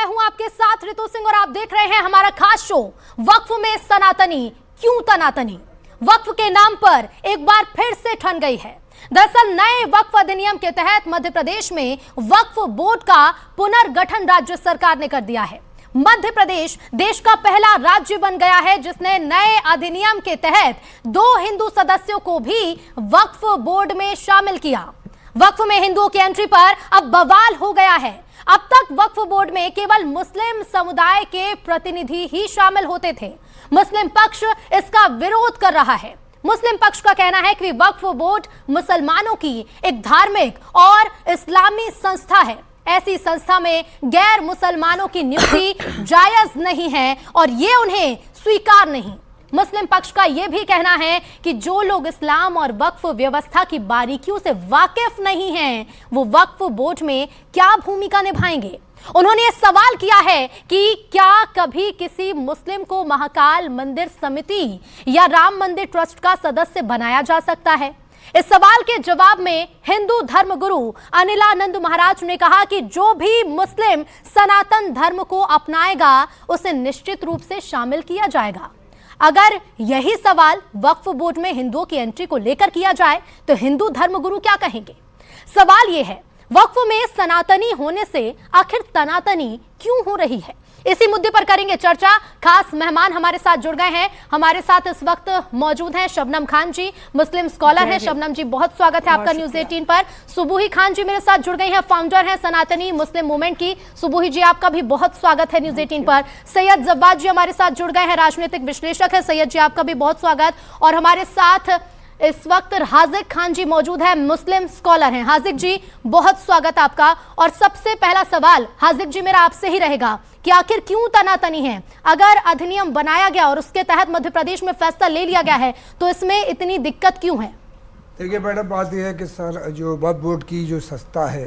मैं हूं आपके साथ ऋतु सिंह और आप देख रहे हैं हमारा खास शो वक्फ में सनातनी क्यों तनातनी। वक्फ के नाम पर एक बार फिर से ठन गई है। दरअसल नए वक्फ अधिनियम के तहत मध्य प्रदेश में वक्फ बोर्ड का पुनर्गठन राज्य सरकार ने कर दिया है। मध्य प्रदेश देश का पहला राज्य बन गया है जिसने नए अधिनियम के तहत 2 हिंदू सदस्यों को भी वक्फ बोर्ड में शामिल किया। वक्फ में हिंदुओं की एंट्री पर अब बवाल हो गया है। अब तक वक्फ बोर्ड में केवल मुस्लिम समुदाय के प्रतिनिधि ही शामिल होते थे। मुस्लिम पक्ष इसका विरोध कर रहा है। मुस्लिम पक्ष का कहना है कि वक्फ बोर्ड मुसलमानों की एक धार्मिक और इस्लामी संस्था है। ऐसी संस्था में गैर मुसलमानों की नियुक्ति जायज नहीं है और ये उन्हें स्वीकार नहीं। मुस्लिम पक्ष का यह भी कहना है कि जो लोग इस्लाम और वक्फ व्यवस्था की बारीकियों से वाकिफ नहीं हैं, वो वक्फ बोर्ड में क्या भूमिका निभाएंगे। उन्होंने यह सवाल किया है कि क्या कभी किसी मुस्लिम को महाकाल मंदिर समिति या राम मंदिर ट्रस्ट का सदस्य बनाया जा सकता है। इस सवाल के जवाब में हिंदू धर्मगुरु अनिलानंद महाराज ने कहा कि जो भी मुस्लिम सनातन धर्म को अपनाएगा उसे निश्चित रूप से शामिल किया जाएगा। अगर यही सवाल वक्फ बोर्ड में हिंदुओं की एंट्री को लेकर किया जाए तो हिंदू धर्मगुरु क्या कहेंगे। सवाल यह है, वक्फ में सनातनी होने से आखिर तनातनी क्यों हो रही है। इसी मुद्दे पर करेंगे चर्चा। खास मेहमान हमारे साथ जुड़ गए हैं। हमारे साथ इस वक्त मौजूद हैं शबनम खान जी, मुस्लिम स्कॉलर हैं। शबनम जी, बहुत स्वागत है आपका न्यूज़ 18 पर। सुबुही खान जी मेरे साथ जुड़ गई हैं, फाउंडर हैं सनातनी मुस्लिम मूवमेंट की। सुबुही जी, आपका भी बहुत स्वागत है न्यूज़ 18 पर। सैयद जब्बार जी हमारे साथ जुड़ गए हैं, राजनीतिक विश्लेषक है। सैयद जी, आपका भी बहुत स्वागत। और हमारे साथ इस वक्त हाजिक खान जी मौजूद है, मुस्लिम स्कॉलर हैं। हाजिक जी, बहुत स्वागत आपका। और सबसे पहला सवाल हाजिक जी मेरा आपसे ही रहेगा कि आखिर क्यों तनातनी है। अगर अधिनियम बनाया गया और उसके तहत मध्य प्रदेश में फैसला ले लिया गया है तो इसमें इतनी दिक्कत क्यों है। देखिए मैडम, बात यह है कि सर जो वक्फ बोर्ड की जो संस्था है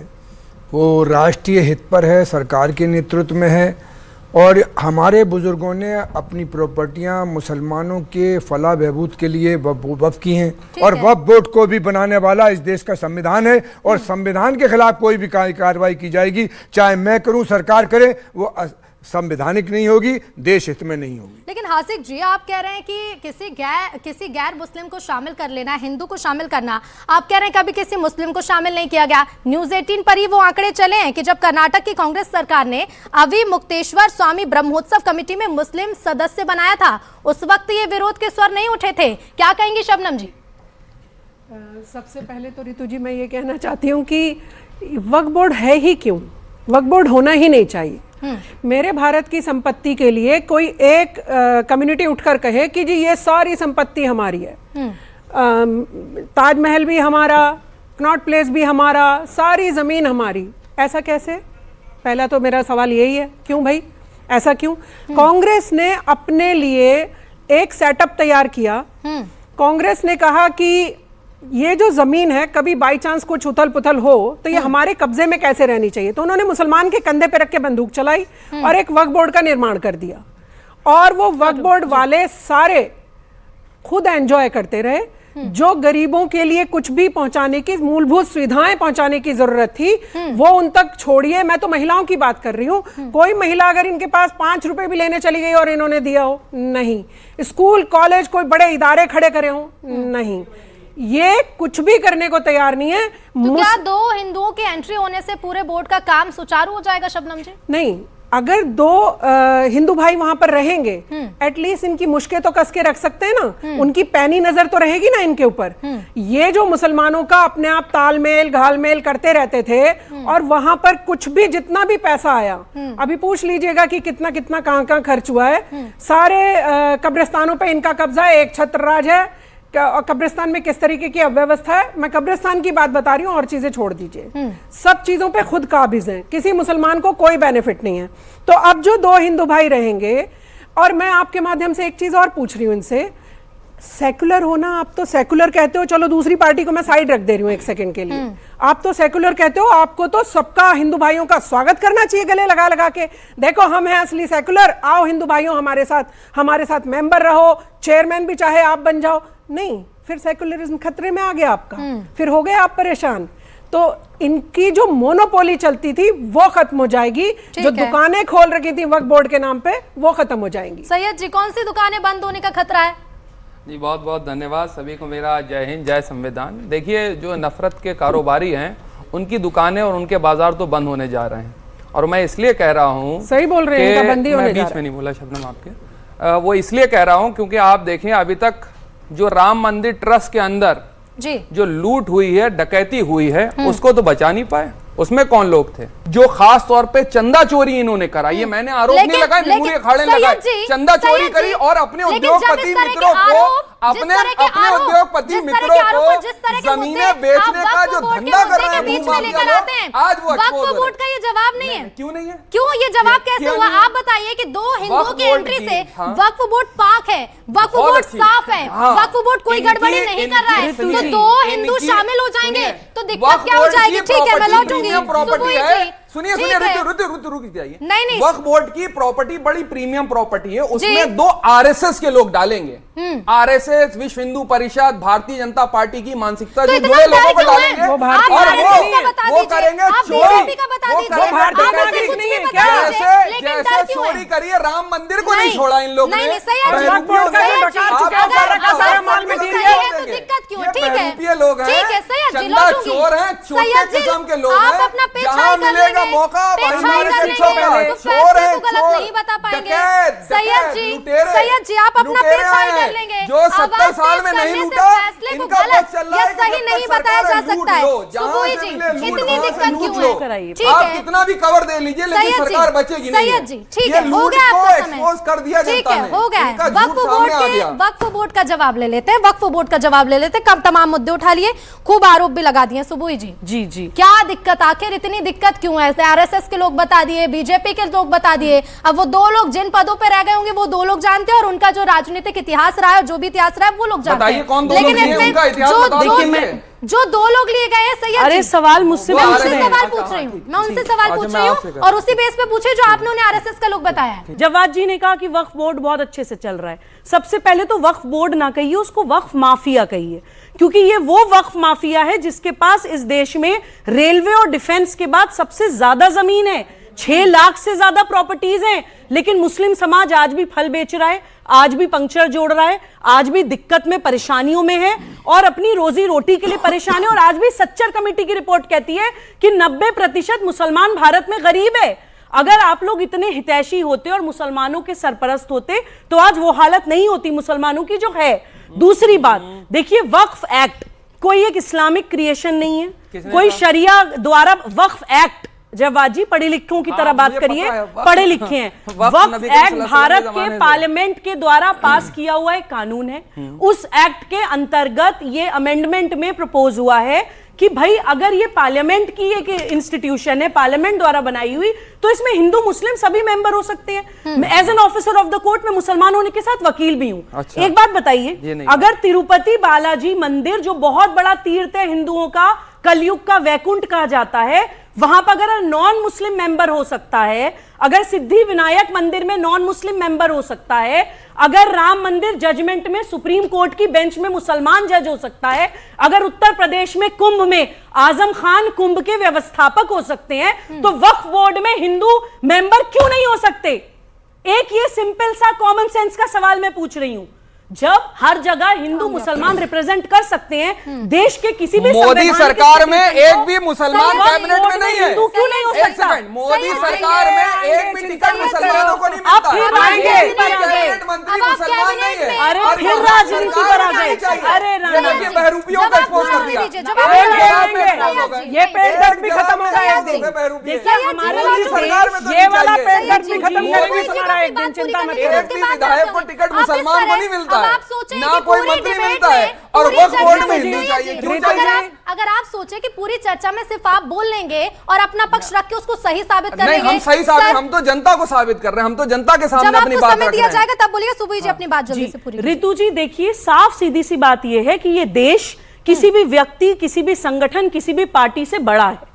वो राष्ट्रीय हित पर है, सरकार के नेतृत्व में है और हमारे बुजुर्गों ने अपनी प्रॉपर्टियां मुसलमानों के फलाह बहबूद के लिए वक्फ की हैं और वक्फ बोर्ड को भी बनाने वाला इस देश का संविधान है और संविधान के खिलाफ कोई भी कार्रवाई की जाएगी, चाहे मैं करूं सरकार करे, वो संवैधानिक नहीं होगी, देश हित में नहीं होगी। लेकिन हासिक जी, आप कह रहे हैं कि किसी गैर मुस्लिम को शामिल कर लेना, हिंदू को शामिल करना, आप कह रहे हैं कभी किसी मुस्लिम को शामिल नहीं किया गया। न्यूज़ 18 पर ही वो आंकड़े चले हैं कि जब कर्नाटक की कांग्रेस सरकार ने अवि मुक्तेश्वर स्वामी ब्रह्मोत्सव कमेटी में मुस्लिम सदस्य बनाया था, उस वक्त ये विरोध के स्वर नहीं उठे थे। क्या कहेंगी शबनम जी। सबसे पहले तो ऋतु जी मैं ये कहना चाहती हूँ कि वक्फ बोर्ड है ही क्यों, वक्फ बोर्ड होना ही नहीं चाहिए। मेरे भारत की संपत्ति के लिए कोई एक कम्युनिटी उठकर कहे कि जी ये सारी संपत्ति हमारी है, ताजमहल भी हमारा, कनॉट प्लेस भी हमारा, सारी जमीन हमारी, ऐसा कैसे। पहला तो मेरा सवाल यही है, क्यों भाई, ऐसा क्यों। कांग्रेस ने अपने लिए एक सेटअप तैयार किया। कांग्रेस ने कहा कि ये जो जमीन है कभी बाई चांस कुछ उथल पुथल हो तो ये हमारे कब्जे में कैसे रहनी चाहिए, तो उन्होंने मुसलमान के कंधे पे रख के बंदूक चलाई और एक वक्फ बोर्ड का निर्माण कर दिया और वो वक्फ बोर्ड वाले सारे खुद एंजॉय करते रहे। जो गरीबों के लिए कुछ भी पहुंचाने की, मूलभूत सुविधाएं पहुंचाने की जरूरत थी वो उन तक छोड़िए। मैं तो महिलाओं की बात कर रही हूँ। कोई महिला अगर इनके पास 5 रुपए भी लेने चली गई और इन्होंने दिया हो, नहीं। स्कूल कॉलेज कोई बड़े इदारे खड़े करे हो, नहीं। ये कुछ भी करने को तैयार नहीं है। तो क्या 2 हिंदुओं की एंट्री होने से पूरे बोर्ड का काम सुचारू हो जाएगा शबनम जी। नहीं, अगर 2 हिंदू भाई वहां पर रहेंगे, एटलीस्ट इनकी मुश्किल तो कस के रख सकते हैं ना, उनकी पैनी नजर तो रहेगी ना इनके ऊपर। ये जो मुसलमानों का अपने आप तालमेल घालमेल करते रहते थे और वहां पर कुछ भी जितना भी पैसा आया, अभी पूछ लीजिएगा कि कितना कितना कहां खर्च हुआ है। सारे कब्रिस्तानों पे इनका कब्जा है, एक छत्र राज है। कब्रिस्तान में किस तरीके की अव्यवस्था है, मैं कब्रिस्तान की बात बता रही हूँ और चीजें छोड़ दीजिए। सब चीजों पे खुद काबिज हैं, किसी मुसलमान को कोई बेनिफिट नहीं है। तो अब जो 2 हिंदू भाई रहेंगे, और मैं आपके माध्यम से एक चीज और पूछ रही हूँ इनसे, सेकुलर होना, आप तो सेकुलर कहते हो, चलो दूसरी पार्टी को मैं साइड रख दे रही हूँ एक सेकंड के लिए। आप तो सेकुलर कहते हो, आपको तो सबका हिंदू भाइयों का स्वागत करना चाहिए गले लगा लगा के। देखो हम हैं असली सेकुलर, आओ हिंदू भाइयों हमारे साथ मेंबर रहो, चेयरमैन भी चाहे आप बन जाओ। नहीं, फिर सेकुलरिज्म खतरे में आ गया आपका, फिर हो गए आप परेशान। तो इनकी जो मोनोपोली चलती थी वो खत्म हो जाएगी, जो दुकानें खोल रखी थी वक्फ बोर्ड के नाम पे वो खत्म हो जाएंगी। सैयद जी, कौन सी दुकानें बंद होने का खतरा है? जी बहुत बहुत धन्यवाद सभी को, मेरा जय हिंद जय संविधान। देखिए, जो नफरत के कारोबारी हैं उनकी दुकानें और उनके बाजार तो बंद होने जा रहे हैं, और मैं इसलिए कह रहा हूँ, सही बोल रहे हैं, इनका बंदी होने जा रहा है। बीच में नहीं बोला शबनम आपके, वो इसलिए कह रहा हूँ क्योंकि आप देखें अभी तक जो राम मंदिर ट्रस्ट के अंदर जी जो लूट हुई है, डकैती हुई है, उसको तो बचा नहीं पाए। उसमें कौन लोग थे? जो खास तौर पे चंदा चोरी इन्होंने करा, ये मैंने आरोप नहीं लगाया, मेमोरी अखाड़े लगाए, चंदा चोरी करी और अपने उद्योगपति मित्रों को अपने उद्योगपति मित्रों को जमीनें बेचने का जो धंधा कर रहे हैं, आज वो वक्फ बोर्ड का ये जवाब नहीं है। क्यों नहीं है? क्यों ये जवाब कैसे हुआ? आप बताइए कि दो हिंदुओं की एंट्री से वक्फ बोर्ड पाक है, वक्फ बोर्ड साफ है, वक्फ बोर्ड कोई गड़बड़ी नहीं कर रहा है, तो दो हिंदू शामिल हो जाएंगे तो दिक्कत क्या हो जाएगी? ठीक है, मैं लौटूंगी। प्रॉपर्टी है, सुनिए रुक जाइए। नहीं, वक्फ बोर्ड की प्रॉपर्टी बड़ी प्रीमियम प्रॉपर्टी है, उसमें दो आरएसएस के लोग डालेंगे, आरएसएस, विश्व हिंदू परिषद, भारतीय जनता पार्टी की मानसिकता जो जुड़े लोगों को डालेंगे, और वो करेंगे चोरी। जैसे चोरी करिए, राम मंदिर को नहीं छोड़ा इन लोगों ने, दिक्कत क्यों? ठीक है, लोग हैं, चंदा चोर हैं, छोटे किस्म के लोग हैं, जहां मिलेगा मौका चोर है, नहीं बता पाएंगे। सैयद जी आप अपना पेज हाई कर लेंगे, जो 70 साल में नहीं लूटा, इनका बस चल रहा है कि सही नहीं बताया जा सकता है। सुबोई जी, इतनी दिक्कत क्यों है? ठीक आप है, कितना भी कवर दे लीजिए, लेकिन सरकार बचेगी नहीं। सैयद जी ठीक है, हो गया आपका समय, कर दिया, ठीक है, हो गया। वक्फ बोर्ड का जवाब ले लेते हैं, वक्फ बोर्ड का जवाब ले लेते हैं। कम तमाम मुद्दे उठा लिए, खूब आरोप भी लगा दिए। सुबोई जी जी क्या दिक्कत, आखिर इतनी दिक्कत क्यों है? आरएसएस के लोग बता दिए, बीजेपी के लोग बता दिए, अब वो दो लोग जिन पदों पे रह गए होंगे वो दो लोग जानते हैं, और उनका जो राजनीतिक इतिहास रहा है, जो भी इतिहास रहा है वो लोग जानते हैं। लेकिन इसमें जो दो लोग लिए गए हैं, सैयद अरे सवाल मुझसे मैं उनसे सवाल पूछ रही हूँ, मैं उनसे सवाल पूछ रही हूँ, और उसी बेस पे पूछे जो आपने उन्हें आरएसएस का लोग बताया है। जवाद जी ने कहा कि वक्फ बोर्ड बहुत अच्छे से चल रहा है। सबसे पहले तो वक्फ बोर्ड ना कहिए, उसको वक्फ माफिया कहिए, क्योंकि ये वो वक्फ माफिया है जिसके पास इस देश में रेलवे और डिफेंस के बाद सबसे ज्यादा जमीन है, 6 लाख से ज्यादा प्रॉपर्टीज हैं। लेकिन मुस्लिम समाज आज भी फल बेच रहा है, आज भी पंक्चर जोड़ रहा है, आज भी दिक्कत में परेशानियों में है और अपनी रोजी रोटी के लिए परेशान है। और आज भी सच्चर कमेटी की रिपोर्ट कहती है कि 90% मुसलमान भारत में गरीब है। अगर आप लोग इतने हितैषी होते और मुसलमानों के सरपरस्त होते तो आज वो हालत नहीं होती मुसलमानों की जो है। दूसरी बात देखिए, वक्फ एक्ट कोई एक इस्लामिक क्रिएशन नहीं है, कोई शरिया द्वारा वक्फ एक्ट, जवाद जी पढ़े लिखों की तरह बात करिए, पढ़े लिखे हैं। वक्फ एक्ट भारत के पार्लियामेंट के द्वारा पास किया हुआ एक कानून है। उस एक्ट के अंतर्गत ये अमेंडमेंट में प्रपोज हुआ है कि भाई अगर ये पार्लियामेंट की एक इंस्टीट्यूशन है, पार्लियामेंट द्वारा बनाई हुई, तो इसमें हिंदू मुस्लिम सभी मेंबर हो सकते हैं। As an officer of the court में मुसलमान होने के साथ वकील भी हूं। अच्छा। एक बात बताइए, अगर तिरुपति बालाजी मंदिर जो बहुत बड़ा तीर्थ है हिंदुओं का, कलयुग का वैकुंठ कहा जाता है, वहां पर अगर नॉन मुस्लिम मेंबर हो सकता है, अगर सिद्धि विनायक मंदिर में नॉन मुस्लिम मेंबर हो सकता है, अगर राम मंदिर जजमेंट में सुप्रीम कोर्ट की बेंच में मुसलमान जज हो सकता है, अगर उत्तर प्रदेश में कुंभ में आजम खान कुंभ के व्यवस्थापक हो सकते हैं, तो वक्फ बोर्ड में हिंदू मेंबर क्यों नहीं हो सकते? एक ये सिंपल सा कॉमन सेंस का सवाल मैं पूछ रही हूं। जब हर जगह हिंदू मुसलमान रिप्रेजेंट कर सकते हैं देश के किसी भी मोदी सरकार में एक भी मुसलमान कैबिनेट में नहीं है। हिंदू क्यों नहीं हो सकता? मोदी सरकार में एक भी टिकट मुसलमानों को नहीं मिलता। आप फिर आएंगे, कैबिनेट मंत्री मुसलमान नहीं है। अरे फिर राजनीति पर आ गए। अरे बहरूपियों को एक्सपोज कर दिया, ये पेट दर्द भी खत्म हो गया एक दिन। देखिए हमारे सरकार में ये वाला पेट दर्द भी खत्म करेंगे तुम्हारा एक दिन, चिंता मत करो। एक भी विधायक को टिकट मुसलमान को नहीं मिलता अब है, आप सोचें ना कि कोई पूरी मंत्री डिबेट मिलता है, में, और पूरी वक्फ चर्चा बोर्ड में में हिंदू चाहिए। क्यों अगर आप सोचे कि पूरी चर्चा में सिर्फ आप बोल लेंगे और अपना पक्ष रख के उसको सही साबित कर नहीं, लेंगे, हम सही साबित, हम तो जनता को साबित कर रहे हैं, हम तो जनता के जब सामने अपनी आपको बात समय रख दिया रहे हैं। जाएगा तब बोलिएगा। सुबोई जी अपनी बात जल्दी से पूरी रितु जी देखिए, साफ सीधी सी बात यह है कि ये देश किसी भी व्यक्ति, किसी भी संगठन, किसी भी पार्टी से बड़ा है।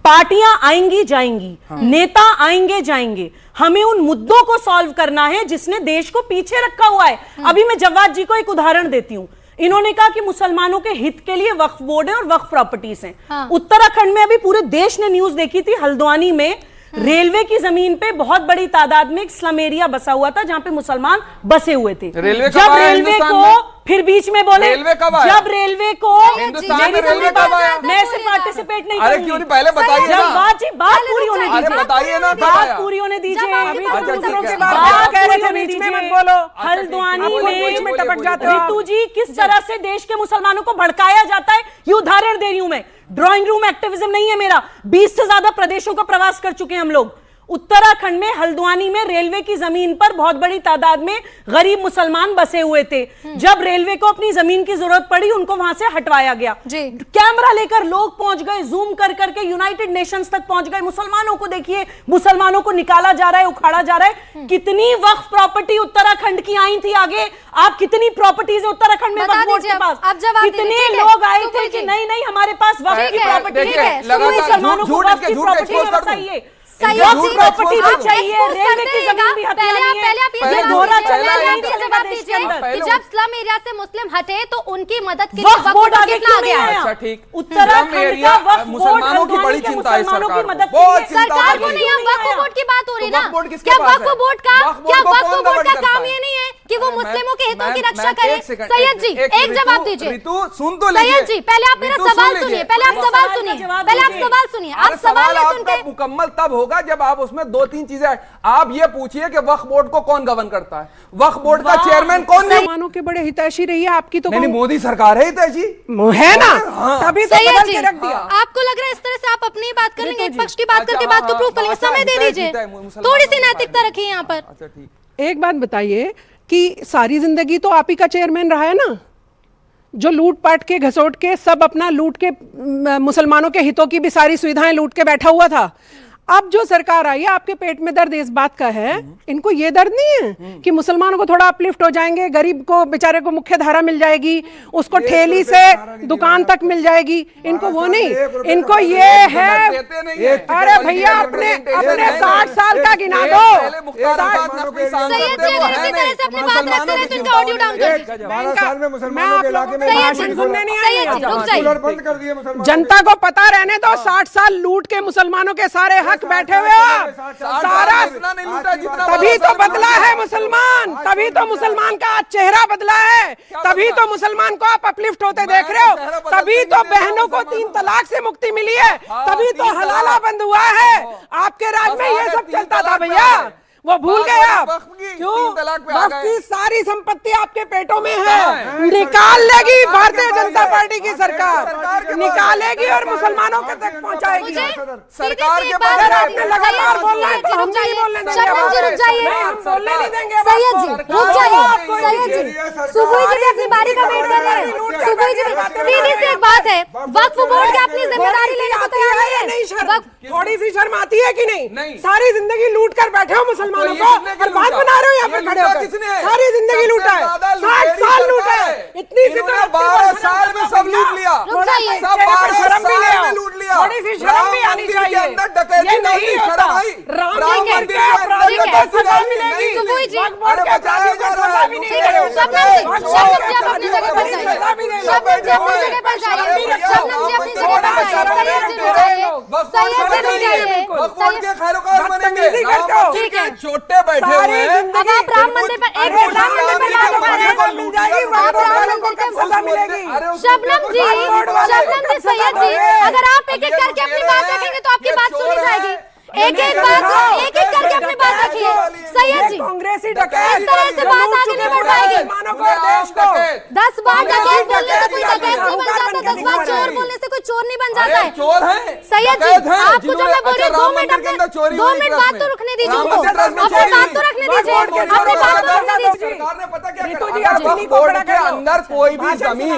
पार्टियां आएंगी जाएंगी, नेता आएंगे जाएंगे, हमें उन मुद्दों को सॉल्व करना है जिसने देश को पीछे रखा हुआ है। अभी मैं जवाद जी को एक उदाहरण देती हूं। इन्होंने कहा कि मुसलमानों के हित के लिए वक्फ बोर्ड है और वक्फ प्रॉपर्टीज हैं। हाँ। उत्तराखंड में अभी पूरे देश ने न्यूज देखी थी, हल्द्वानी में रेलवे की जमीन पे बहुत बड़ी तादाद में एक स्लम एरिया बसा हुआ था जहां पे मुसलमान बसे हुए थे। रेलवे कब जब आया रेलवे हिंदुस्तान को में? फिर बीच में बोले, रेलवे कब आया? जब रेलवे को हिंदुस्तान में रेलवे कब आया? मैं इसे पार्टिसिपेट नहीं अरे करूंगी। क्यों नहीं, पहले बताइए जब ना। बात पूरी होने अरे दीजिए, बताइए ना, कब बात आया? पूरी होने दीजिए। जब आपके पास बात उत्तरों पूरी के होने बाद आप कह रहे थे दीजिए। बीच में मत बोलो। हल्द्वानी आप बीच में टपक जाते हो। रितु जी, किस तरह से देश के मुसलमानों को भड़काया जाता है ये उदाहरण दे रही हूं मैं। ड्राइंग रूम एक्टिविज्म नहीं है मेरा। 20 से ज्यादा प्रदेशों का प्रवास कर चुके हैं हम लोग। उत्तराखंड में हल्द्वानी में रेलवे की जमीन पर बहुत बड़ी तादाद में गरीब मुसलमान बसे हुए थे। जब रेलवे को अपनी जमीन की जरूरत पड़ी, उनको वहां से हटवाया गया। कैमरा लेकर लोग पहुंच गए, जूम कर करके यूनाइटेड नेशंस तक पहुंच गए। मुसलमानों को देखिए, मुसलमानों को निकाला जा रहा है, उखाड़ा जा रहा है। कितनी वक्फ प्रॉपर्टी उत्तराखंड की आई थी आगे? आप कितनी प्रॉपर्टीज है उत्तराखंड में वक्फ बोर्ड के पास? कितने लोग आए थे कि नहीं नहीं हमारे पास वक्फ की प्रॉपर्टी है, मुसलमानों को वक्फ की प्रॉपर्टी में बसाइए। प्रॉपर्टी भी चाहिए, रेलवे की जमीन भी हथियानी है। दोहरा चलना नहीं चलेगा देश के अंदर। कि जब स्लम एरिया से मुस्लिम हटे तो उनकी मदद के लिए वक्फ बोर्ड आगे कितना क्यों आगे नहीं आया? आया? अच्छा ठीक, उत्तराखंड का वक्फ बोर्ड मुसलमानों की बड़ी चिंता है सरकार को, बहुत चिंता सरकार को है। नहीं, हम वक्फ बोर्ड की बात हो रही ना। वक्फ बोर्ड किसके क्या पास है? वक्फ बोर्ड का वक्फ बोर्ड को कौन काम गवर्न ये नहीं है कि वो मैं- मुस्लिमों के हितों की मैं- रक्षा मैं- करे? एक सेकंड, सैयद जी एक जवाब दीजिए। रितु सुन तो लीजिए। सैयद जी पहले आप मेरा रितु सुन सवाल लीजिए। सुनिए, पहले आप सवाल सुनिए, पहले आप सवाल सुनिए। आप अरे सवाल नहीं आपका सुनते। मुकम्मल तब होगा जब आप उसमें 2-3 चीजें आप ये पूछिए कि वक्फ बोर्ड को कौन गवर्न करता है? वक्फ बोर्ड का चेयरमैन कौन है? मुसलमानों के बड़े हितैषी रही है आपकी तो नहीं, मोदी सरकार है हितैषी है ना, हाँ। तभी तो सैयद बदल जी के रख दिया। आपको लग रहा है इस तरह से आप अपनी ही बात कर लेंगे, एक पक्ष की बात अच्छा, करके हाँ, बात को हाँ, प्रूव कर लेंगे? अच्छा, समय दे हितैषी दीजिए, है, मुसलमानों थोड़ी सी के नैतिकता बारे में। रखिए यहाँ पर। अच्छा ठीक। एक बात बताइए कि सारी जिंदगी तो आप ही का चेयरमैन रहा है ना, जो लूट पाट के घसोट के सब अपना लूट के मुसलमानों के हितों की भी सारी सुविधाएं लूट के बैठा हुआ था। अब जो सरकार आई है, आपके पेट में दर्द इस बात का है, इनको ये दर्द नहीं है कि मुसलमानों को थोड़ा अपलिफ्ट हो जाएंगे, गरीब को बेचारे को मुख्य धारा मिल जाएगी, उसको ठेली से दुकान तक मिल जाएगी। इनको वो नहीं, इनको ये है। अरे भैया अपने 60 साल का गिना दो। जनता को पता रहने दो, 60 साल लूट के मुसलमानों के सारे हक बैठे हुए हो। सारा तभी तो बदला है मुसलमान, तभी तो मुसलमान का चेहरा बदला है, तभी तो मुसलमान को आप अपलिफ्ट होते देख रहे हो, तभी तो बहनों को 3 तलाक से मुक्ति मिली है, तभी तो हलाला बंद हुआ है। आपके राज में ये सब चलता था भैया, वो भूल गए आप। क्यों? वक्फ की सारी संपत्ति आपके पेटों में है। निकाल लेगी भारतीय जनता पार्टी की सरकार, निकालेगी और मुसलमानों के तक पहुंचाएगी। सरकार के बात पास आपने लगातार बोलना है तो हम नहीं बोलने देंगे। शबनम जी रुक जाइए, हम बोलने नहीं देंगे। सैयद जी रुक जाइए, सैयद जी सुबुई जी भी अपनी बारी का वेट कर रहे हैं। सुबुई जी सीधी सी एक बात है, वक्फ बोर्ड की अपनी जिम्मेदारी लेने को तैयार नहीं है। थोड़ी सी शर्म आती है कि नहीं। नहीं? सारी जिंदगी लूट कर बैठे हो मुसलमानों को और बात बना रहे हो यहाँ पे खड़े होकर। सारी जिंदगी लूटा है, 60 साल लूटा है। इतनी सी 12 साल में सब लूट लिया, सब 12 साल में लूट लिया। थोड़ी सी शर्म भी आनी चाहिए। अंदर डकैती नहीं होता। राम मंदिर के अपराधी को सजा मिलेगी। सुबुई जी वक्फ बोर्ड के अपराधी को सजा भी नहीं मिलेगी। शबनम जी आप अपनी जगह पर जाइए, शबनम जी अपनी जगह पर जाइए, शबनम जी अपनी जगह पर जाइए, सैयद जी भी जाइए, सैयद जी भी जाइए। वक्फ बोर्ड के खैरोकार बनेंगे, ठीक है। छोटे बैठे हुए हैं। अब आप राम मंदिर पर एक मिनट, राम मंदिर पर बात कर रहे हैं। मिल जाएगी, आप राम मंदिर के सजा मिलेगी। शबनम जी, सैयद जी, अगर आप एक एक करके अपनी बात रखेंगे तो आपकी बात सुनी जाएगी। एक एक करके अपनी बात रखिए सैयद जी। कांग्रेसी इस तरह से बात आगे नहीं बढ़ पाएगी। 10 बार डकैत बोलने से कोई डकैत नहीं बन जाता, 10 बार चोर बोलने से कोई चोर नहीं बन जाता है। चोर है सैयद जी आपको जो मैं बोल रही हूँ 2 मिनट अपने 2 मिनट बात तो रुकने दीजिए उनको, अपनी बात तो रखने दीजिए, अपनी बात तो रखने दीजिए। सरकार ने पता क्या करा? वक्फ बोर्ड के अंदर कोई भी जमीन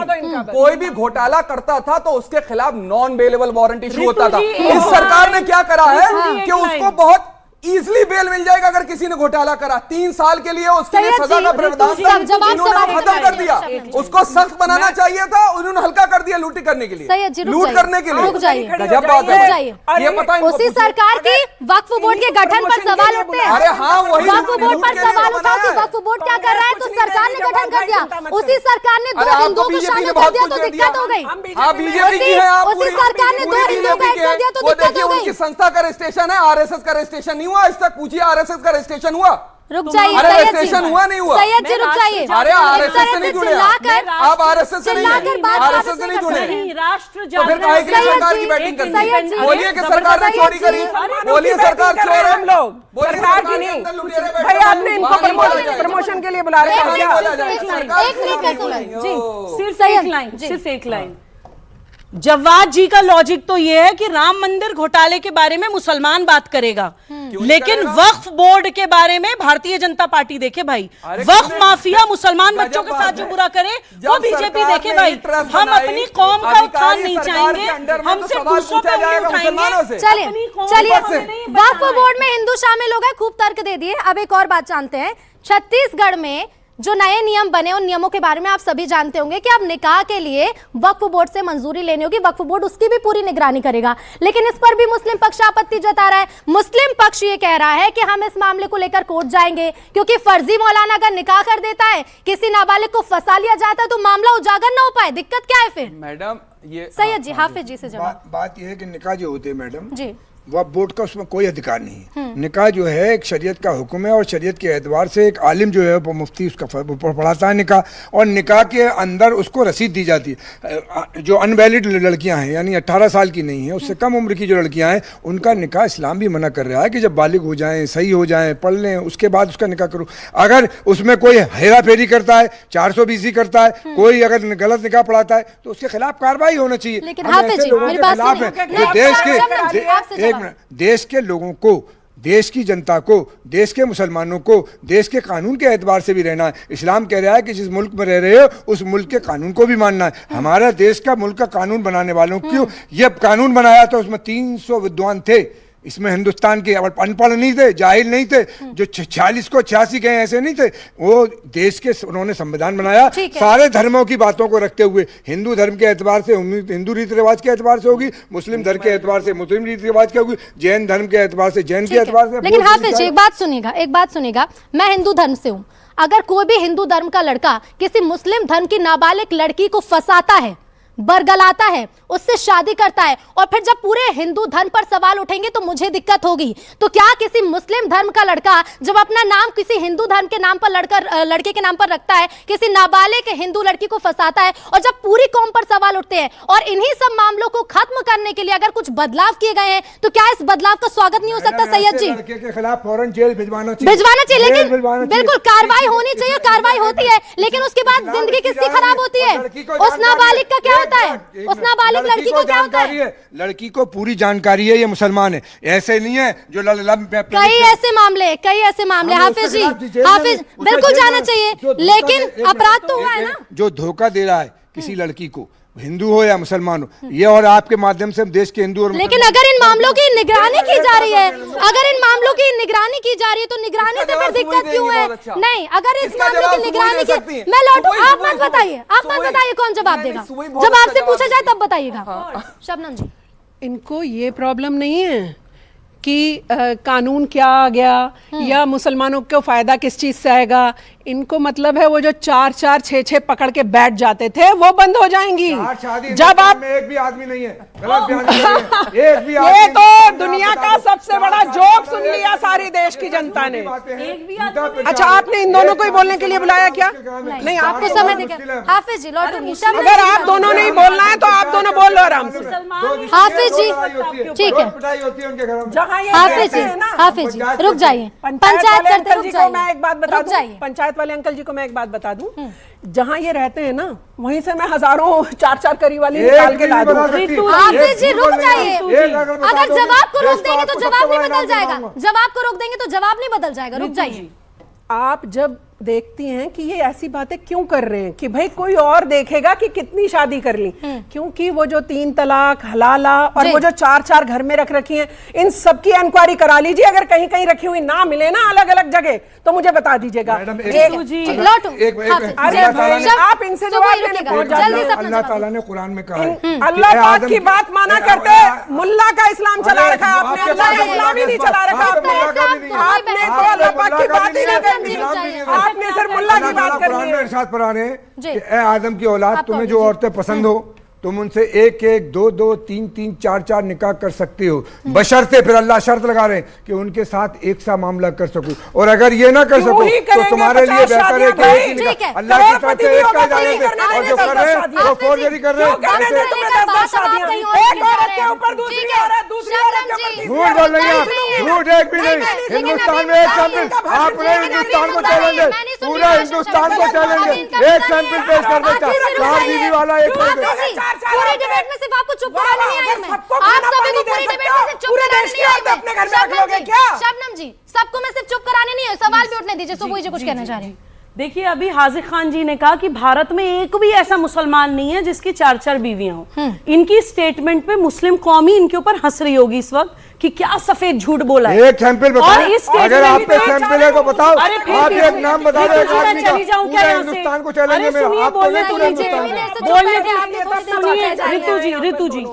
कोई भी घोटाला करता था तो उसके खिलाफ नॉन बेलेबल वारंट इशू होता था। इस सरकार ने क्या करा है कि उसको बहुत इजली बेल मिल जाएगा अगर किसी ने घोटाला करा। 3 साल के लिए उसके लिए सजा का प्रावधान था, इन्होंने खत्म कर दिया। उसको सख्त बनाना चाहिए था, उन्होंने हल्का कर दिया लूट करने के लिए, लूट करने के लिए। रुक जाइए, गजब बात है। ये पता है उसी सरकार की वक्फ बोर्ड के गठन पर सवाल उठते हैं। अरे हाँ, वही वक्फ बोर्ड पर सवाल उठा कि वक्फ बोर्ड क्या कर रहा है, तो सरकार ने गठन कर दिया। उसी सरकार ने 2 हिंदुओं को शामिल कर दिया तो दिक्कत हो गई। हाँ, बीजेपी की है आप। उसी सरकार ने 2 हिंदुओं को ऐड कर दिया तो दिक्कत हो गई। उनकी संस्था का रजिस्ट्रेशन है, आरएसएस का रजिस्ट्रेशन नहीं हुआ आज तक। पूछिए आरएसएस का रजिस्ट्रेशन हुआ? रुक जाइए अरे सैयद रजिस्ट्रेशन हुआ नहीं हुआ? सैयद जी रुक जाइए। अरे आरएसएस से नहीं जुड़े आप, आरएसएस से नहीं, आरएसएस से नहीं जुड़े। राष्ट्र तो फिर काहे के लिए सरकार की बैटिंग करनी है? बोलिए कि सरकार ने चोरी करी, बोलिए सरकार चोर है। हम लोग सरकार की नहीं भाई, आपने इनको प्रमोशन के लिए बुला रहे हैं क्या? सिर्फ एक लाइन। जवाद जी का लॉजिक तो यह है कि राम मंदिर घोटाले के बारे में मुसलमान बात करेगा, लेकिन वक्फ बोर्ड के बारे में भारतीय जनता पार्टी देखे भाई। वक्फ माफिया मुसलमान बच्चों के साथ जो बुरा करे वो बीजेपी देखे भाई। हम अपनी कौम का उत्थान नहीं चाहेंगे, हमसे दूसरों पे उंगली उठाएंगे। चलिए वक्फ बोर्ड में हिंदू शामिल हो गए, खूब तर्क दे दिए। अब एक और बात जानते हैं, छत्तीसगढ़ में जो नए नियम बने उन नियमों के बारे में आप सभी जानते होंगे कि अब निकाह के लिए वक्फ बोर्ड से मंजूरी लेनी होगी, वक्फ बोर्ड उसकी भी पूरी निगरानी करेगा। लेकिन इस पर भी मुस्लिम पक्ष आपत्ति जता रहा है। मुस्लिम पक्ष ये कह रहा है कि हम इस मामले को लेकर कोर्ट जाएंगे, क्योंकि फर्जी मौलाना अगर निकाह कर देता है, किसी नाबालिग को फंसा लिया जाता है तो मामला उजागर ना हो पाए, दिक्कत क्या है फिर? मैडम ये सैयद जी, हाफिज जी से जवाब। बात यह है कि निकाह जो होते हैं मैडम जी, वक्फ बोर्ड का उसमें कोई अधिकार नहीं है। निकाह जो है एक शरीयत का हुक्म है और शरीयत के एतबार से एक आलिम जो है वो मुफ्ती उसका पढ़ाता है निकाह, और निकाह के अंदर उसको रसीद दी जाती है। जो अनवैलिड लड़कियां हैं यानी 18 साल की नहीं है, उससे कम उम्र की जो लड़कियां हैं, उनका निकाह इस्लाम भी मना कर रहा है कि जब बालिग हो जाएं, सही हो जाएं, पढ़ लें, उसके बाद उसका निकाह करो। अगर उसमें कोई हेरा फेरी करता है, 420 करता है, कोई अगर गलत निकाह पढ़ाता है तो उसके खिलाफ कार्रवाई होना चाहिए। लेकिन हाफिज जी मेरी बात सुनिए, देश के लोगों को, देश की जनता को, देश के मुसलमानों को देश के कानून के एतबार से भी रहना है। इस्लाम कह रहा है कि जिस मुल्क में रह रहे हो उस मुल्क के कानून को भी मानना है। हमारा देश का मुल्क का कानून बनाने वालों क्यों ये कानून बनाया तो उसमें 300 विद्वान थे, इसमें हिंदुस्तान के अनपढ़ नहीं थे, जाहिल नहीं थे, जो 46 को 86 गए ऐसे नहीं थे। वो देश के उन्होंने संविधान बनाया सारे धर्मों की बातों को रखते हुए। हिंदू धर्म के एतबार से हिंदू रीति रिवाज के एतबार से होगी, मुस्लिम धर्म के एतबार से मुस्लिम रीति रिवाज की होगी, जैन धर्म के एतबार से जैन के एतबार से। लेकिन हाफिज एक बात सुनिएगा, मैं हिंदू धर्म से हूं। अगर कोई भी हिंदू धर्म का लड़का किसी मुस्लिम धर्म की नाबालिग लड़की को फंसाता है, बरगलाता है, उससे शादी करता है, और फिर जब पूरे हिंदू धर्म पर सवाल उठेंगे तो मुझे दिक्कत होगी। तो क्या किसी मुस्लिम धर्म का लड़का जब अपना नाम किसी हिंदू धर्म के नाम पर लड़के के नाम पर रखता है, किसी नाबालिग हिंदू लड़की को फंसाता है, और जब पूरी कौम पर सवाल उठते हैं, और इन्हीं सब मामलों को खत्म करने के लिए अगर कुछ बदलाव किए गए हैं, तो क्या इस बदलाव का स्वागत नहीं हो सकता? सैयद जी, लड़के के खिलाफ फौरन जेल भिजवाना चाहिए, लेकिन बिल्कुल कार्रवाई होनी चाहिए, कार्रवाई होती है, लेकिन उसके बाद जिंदगी किसकी खराब होती है? उस नाबालिग का क्या होता है? उस नाबालिग लड़की को क्या होता है? लड़की को पूरी जानकारी है, ये मुसलमान है, ऐसे नहीं है जो कई ऐसे मामले हाफिज जी, हाफिज बिल्कुल जाना चाहिए, लेकिन अपराध तो हुआ है ना। जो धोखा दे रहा है किसी लड़की को, हिंदू हो या मुसलमान हो, ये और आपके माध्यम से हम देश के हिंदू और लेकिन अगर इन मामलों की निगरानी की जा रही है, अगर इन मामलों की निगरानी की जा रही है तो निगरानी से फिर दिक्कत क्यों है? नहीं, अगर इस मामलों की निगरानी की, मैं लौटूं, आप मत बताइए कौन जवाब देगा? जब आपसे पूछा जाए तब बताइएगा। शबनम जी, इनको ये प्रॉब्लम नहीं है कि कानून क्या आ गया या मुसलमानों को फायदा किस चीज से आएगा। इनको मतलब है वो जो 4-4, 6-6 पकड़ के बैठ जाते थे वो बंद हो जाएंगी। जब आप एक भी आदमी नहीं है, गलत बयान कर रहे हैं, एक भी ये तो दुनिया का सबसे बड़ा जोक सुन लिया सारी देश की जनता ने। अच्छा, आपने इन दोनों को ही बोलने के लिए बुलाया क्या? नहीं, आपको समय देगा। हाफिज जी लौटूंगी। अगर आप दोनों नहीं बोलना है तो आप दोनों बोल लो आराम से। हाफिज जी ठीक है, हाफिज जी रुक जाइए, पंचायत करते रुक जाइए। मैं एक बात बता दूं, पंचायत वाले अंकल जी को मैं एक बात बता दूं, जहाँ ये रहते हैं ना वहीं से मैं हजारों 4-4 करी वाली निकाल के ला दूं। हाफिज जी रुक जाइए, अगर जवाब को रोक देंगे तो जवाब नहीं बदल जाएगा, जवाब को रोक देंगे तो जवाब नहीं बदल जाएगा, रुक जाइए। आप जब देखती हैं कि ये ऐसी बातें क्यों कर रहे हैं कि भाई कोई और देखेगा कि कितनी शादी कर ली, क्योंकि वो जो 3 तलाक, हलाला और वो जो 4-4 घर में रख रखी हैं, इन सब की इंक्वायरी करा लीजिए। अगर कहीं कहीं रखी हुई ना मिले ना अलग अलग जगह तो मुझे बता दीजिएगा। आप इनसे जवाब लेने पहुंच जाइए। अल्लाह ताला ने कुरान में कहा है, अल्लाह पाक की बात माना करते, मुल्ला का इस्लाम चला रखा है आपने, अल्लाह का इस्लाम ही नहीं चला रखा आपने। आपने तो अल्लाह पाक की बात ही नहीं करनी, आपने सिर्फ मुल्ला की बात करनी है। इरशाद फरमा रहे हैं कि ए आदम की औलाद, तुम्हें जो औरतें पसंद हो तुम उनसे 1-1, 2-2, 3-3, 4-4 निकाह कर सकते हो, बशर्ते, फिर अल्लाह शर्त लगा रहे हैं कि उनके साथ एक सा मामला कर सकूं, और अगर ये ना कर सको तो तुम्हारे लिए बेहतर है कि अल्लाह की तरफ से एक का इजाजत है, और जो कर रहे हैं वो फोर्जरी कर रहे हैं। झूठ बोल रही हैं आप, झूठ एक भी नहीं। हिंदुस्तान में एक सैंपल, आपने हिंदुस्तान को चैलेंज है, पूरा हिंदुस्तान को चैलेंज है, एक सैंपल पेश कर देता, 4 बीवी वाला एक पूरे डिबेट में सिर्फ आपको चुप कराने नहीं आई मैं, आप सभी को पूरी डिबेट में सिर्फ चुप कराने नहीं आई मैं। शबनम जी, सबको मैं सिर्फ चुप कराने नहीं आई, सवाल भी उठने दीजिए। सुबह जी कुछ कहना चाह रहे हैं? देखिए, अभी हाजिर खान जी ने कहा कि भारत में एक भी ऐसा मुसलमान नहीं है जिसकी 4-4 बीवियां हो। इनकी स्टेटमेंट पे मुस्लिम कौम ही इनके ऊपर हंस रही होगी इस वक्त कि क्या सफेद झूठ बोला है। एक सैंपल बताओ, अगर आप पे सैंपल है तो बताओ, आप एक नाम बता दो एक आदमी का, पूरे हिंदुस्तान को चैलेंज है मेरा, आप बोलने ऋतु जी,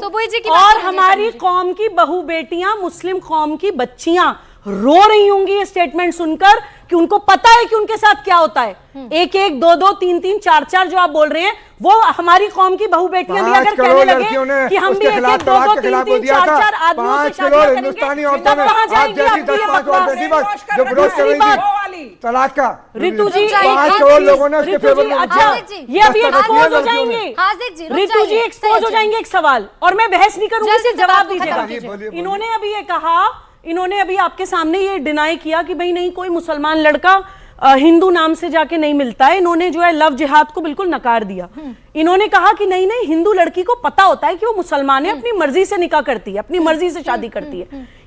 और हमारी कौम की बहू बेटियां, मुस्लिम कौम की बच्चियां रो रही होंगी ये स्टेटमेंट सुनकर कि उनको पता है कि उनके साथ क्या होता है। 1-1, 2-2, 3-3, 4-4 जो आप बोल रहे हैं वो हमारी कौम की बहू बेटियां भी अगर कहने लगे कि हम भी 1-1, 2-2, 3-3, 4-4 आदमियों से शादी करेंगे, तब वहां जाएंगे आपकी ये बकवास। तलाक का ऋतु जी, 5 करोड़ लोगों ने उसके फेवर में, अच्छा ये अभी एक्सपोज हो जाएंगे। ऋतु जी एक्सपोज हो जाएंगे एक सवाल, और मैं बहस नहीं करूंगी, सिर्फ जवाब दीजिएगा। इन्होंने अभी ये कहा, इन्होंने अभी आपके सामने ये डिनाई किया कि भाई नहीं, कोई मुसलमान लड़का हिंदू नाम से जाके नहीं मिलता है। इन्होंने जो है लव जिहाद को बिल्कुल नकार दिया। इन्होंने कहा कि नहीं नहीं, हिंदू लड़की को पता होता है कि वो मुसलमान है, अपनी मर्जी से निकाह करती है, अपनी मर्जी से शादी करती है।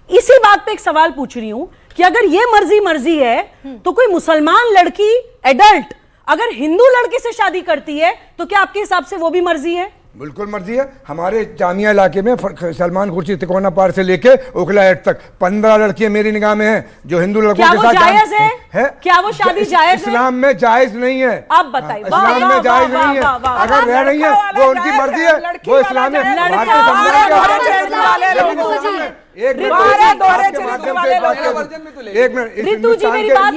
इसी बात पे एक सवाल पूछ रही हूं कि अगर ये मर्जी है तो कोई मुसलमान लड़की एडल्ट अगर हिंदू लड़के से शादी करती है तो क्या आपके हिसाब से वो भी मर्जी है? बिल्कुल मर्जी है। हमारे जामिया इलाके में सलमान खुर्शीद तिकोना पार से लेके ओखला हेड तक 15 लड़कियां मेरी निगाह में हैं जो हिंदू लड़कों के साथ जायज है? क्या वो शादी जायज है? इस्लाम में जायज नहीं है। आप बताइए। इस्लाम में जायज नहीं है। अगर रह रही है वो उनकी मर्जी है, वो इस्लाम में भारतीय ऋतु जी मेरी बात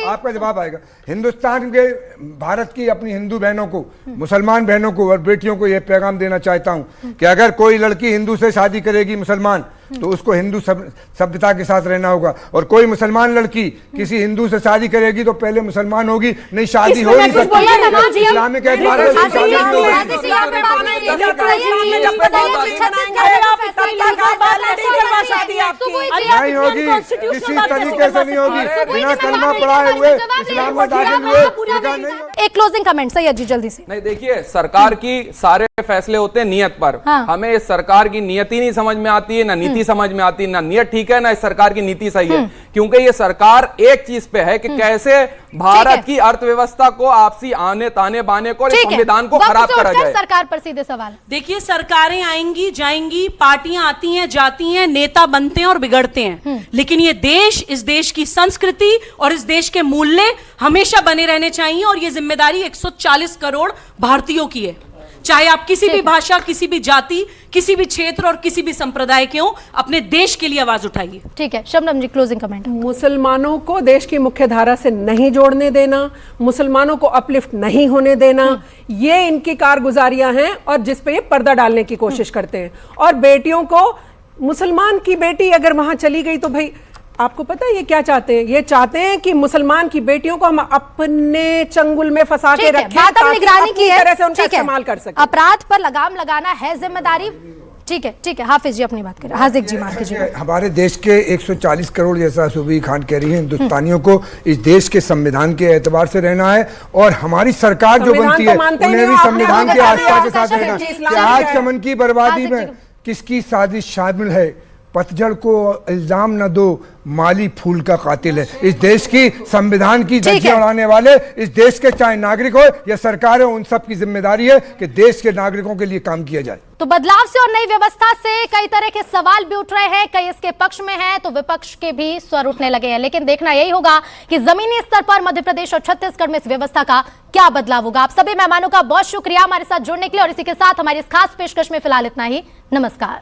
आपका जवाब आएगा। हिंदुस्तान के भारत की अपनी हिंदू बहनों को, मुसलमान बहनों को और बेटियों को यह पैगाम देना चाहता हूं कि अगर कोई लड़की हिंदू से शादी करेगी मुसलमान तो उसको हिंदू सभ्यता के साथ रहना होगा, और कोई मुसलमान लड़की किसी हिंदू से शादी करेगी तो पहले मुसलमान होगी, नहीं शादी हो नहीं सकती। इस्लामिक एतबार नहीं होगी, किसी तरीके से नहीं होगी, बिना कलमा पढ़ाए हुए इस्लाम में दाखिल हुए। एक क्लोजिंग कमेंट सैयद जी जल्दी से। नहीं, देखिए, सरकार की सारे फैसले होते हैं नियत पर। हमें इस सरकार की नियत ही नहीं समझ में आती है, ना नीति समझ में आती है, ना नियत ठीक है, ना इस सरकार की नीति सही है। क्योंकि ये सरकार एक चीज पे है कि कैसे भारत की अर्थव्यवस्था को आपसी आने ताने बाने को, संविधान को खराब करा जाए। सरकार पर सीधे सवाल। देखिए, सरकारें आएंगी जाएंगी, पार्टियां आती हैं जाती हैं, नेता बनते हैं और बिगड़ते हैं, लेकिन ये देश, इस देश की संस्कृति और इस देश के मूल्य हमेशा बने रहने चाहिए, और ये जिम्मेदारी 140 करोड़ भारतीयों की है। चाहे आप किसी भी भाषा, किसी भी जाति, किसी भी क्षेत्र और किसी भी संप्रदाय के हो, अपने देश के लिए आवाज उठाइए। ठीक है, शबनम जी क्लोजिंग कमेंट। मुसलमानों को देश की मुख्य धारा से नहीं जोड़ने देना, मुसलमानों को अपलिफ्ट नहीं होने देना, ये इनकी कारगुजारियां हैं और जिस पे ये पर्दा डालने की कोशिश करते हैं। और बेटियों को, मुसलमान की बेटी अगर वहां चली गई तो भाई आपको पता है ये क्या चाहते हैं? ये चाहते हैं कि मुसलमान की बेटियों को हम अपने चंगुल में फंसा के रखें ताकि निगरानी की तरह से उनका इस्तेमाल कर सकें। अपराध पर लगाम लगाना है जिम्मेदारी। ठीक है, ठीक है, हाफिज जी अपनी बात करें। हाजिक जी माफ कीजिए। हमारे देश के 140 करोड़, जैसा सुबी खान कह रही है, हिंदुस्तानियों को इस देश के संविधान के एतबार से रहना है, और हमारी सरकार जो बनती है उन्हें भी संविधान के आस्था के साथ रहना है। आज चमन की बर्बादी में किसकी साजिश शामिल है पतझड़ को इल्जाम न दो, माली फूल का कातिल है। इस देश की संविधान की धज्जियां उड़ाने वाले इस देश के चाहे नागरिक हो या सरकार हो, उन सब की जिम्मेदारी है कि देश के नागरिकों के लिए काम किया जाए। तो बदलाव से और नई व्यवस्था से कई तरह के सवाल भी उठ रहे हैं, कई इसके पक्ष में हैं तो विपक्ष के भी स्वर उठने लगे हैं। लेकिन देखना यही होगा कि जमीनी स्तर पर मध्य प्रदेश और छत्तीसगढ़ में इस व्यवस्था का क्या बदलाव होगा। आप सभी मेहमानों का बहुत शुक्रिया हमारे साथ जुड़ने के लिए, और इसी के साथ हमारी इस खास पेशकश में फिलहाल इतना ही। नमस्कार।